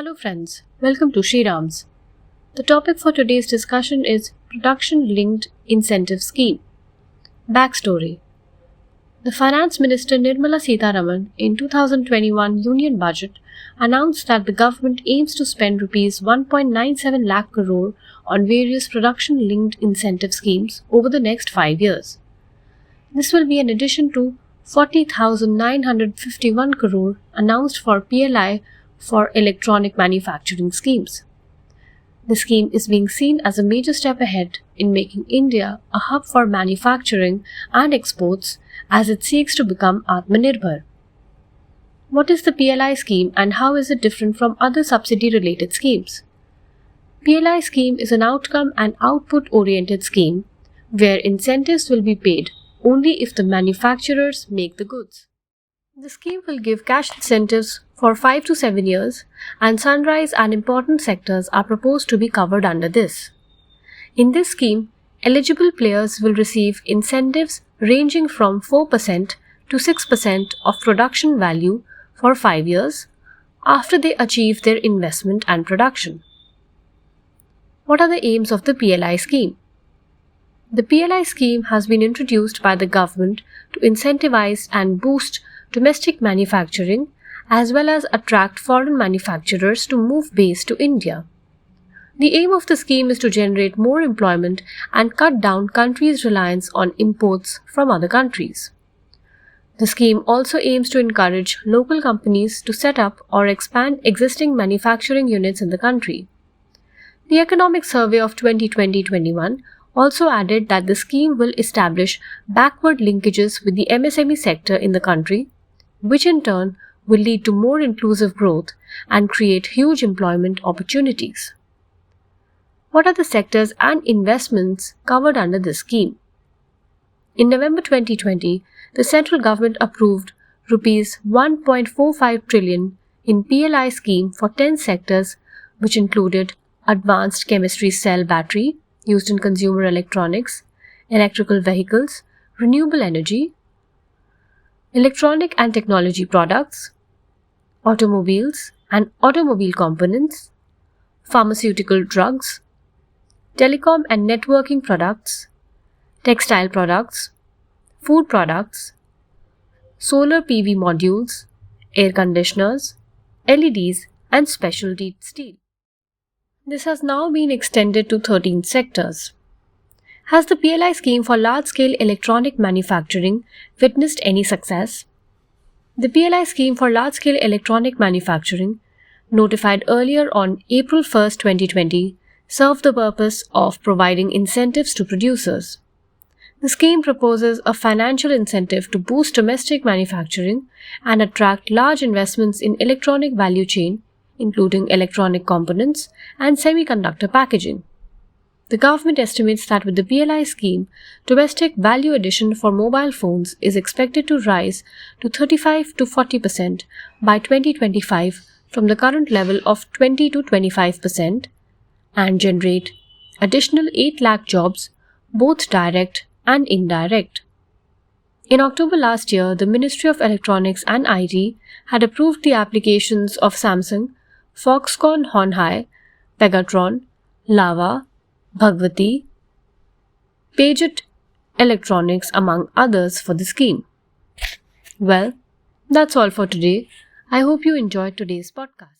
Hello friends, welcome to Shriram's. The topic for today's discussion is Production Linked Incentive Scheme. Backstory. The Finance Minister Nirmala Sitharaman in 2021 Union Budget announced that the government aims to spend Rs 1.97 lakh crore on various production linked incentive schemes over the next 5 years. This will be in addition to 40,951 crore announced for PLI for electronic manufacturing schemes. The scheme is being seen as a major step ahead in making India a hub for manufacturing and exports as it seeks to become Atmanirbhar. What is the PLI scheme and how is it different from other subsidy-related schemes? PLI scheme is an outcome and output-oriented scheme where incentives will be paid only if the manufacturers make the goods. The scheme will give cash incentives for 5 to 7 years, and sunrise and important sectors are proposed to be covered under this. In this scheme, eligible players will receive incentives ranging from 4% to 6% of production value for 5 years after they achieve their investment and production. What are the aims of the PLI scheme? The PLI scheme has been introduced by the government to incentivize and boost domestic manufacturing as well as attract foreign manufacturers to move base to India. The aim of the scheme is to generate more employment and cut down countries' reliance on imports from other countries. The scheme also aims to encourage local companies to set up or expand existing manufacturing units in the country. The Economic Survey of 2020-21 also added that the scheme will establish backward linkages with the MSME sector in the country, which in turn will lead to more inclusive growth and create huge employment opportunities. What are the sectors and investments covered under this scheme? In November 2020, the central government approved Rs 1.45 trillion in PLI scheme for 10 sectors, which included advanced chemistry cell battery used in consumer electronics, electrical vehicles, renewable energy, electronic and technology products, automobiles and automobile components, pharmaceutical drugs, telecom and networking products, textile products, food products, solar PV modules, air conditioners, LEDs and specialty steel. This has now been extended to 13 sectors. Has the PLI scheme for large-scale electronic manufacturing witnessed any success? The PLI scheme for large-scale electronic manufacturing, notified earlier on April 1, 2020, served the purpose of providing incentives to producers. The scheme proposes a financial incentive to boost domestic manufacturing and attract large investments in electronic value chain, including electronic components and semiconductor packaging. The government estimates that with the PLI scheme, domestic value addition for mobile phones is expected to rise to 35 to 40% by 2025 from the current level of 20 to 25% and generate additional 8 lakh jobs, both direct and indirect. In October last year, the Ministry of Electronics and IT had approved the applications of Samsung, Foxconn Honhai, Pegatron, Lava, Bhagwati, Paget Electronics among others for the scheme. Well, that's all for today. I hope you enjoyed today's podcast.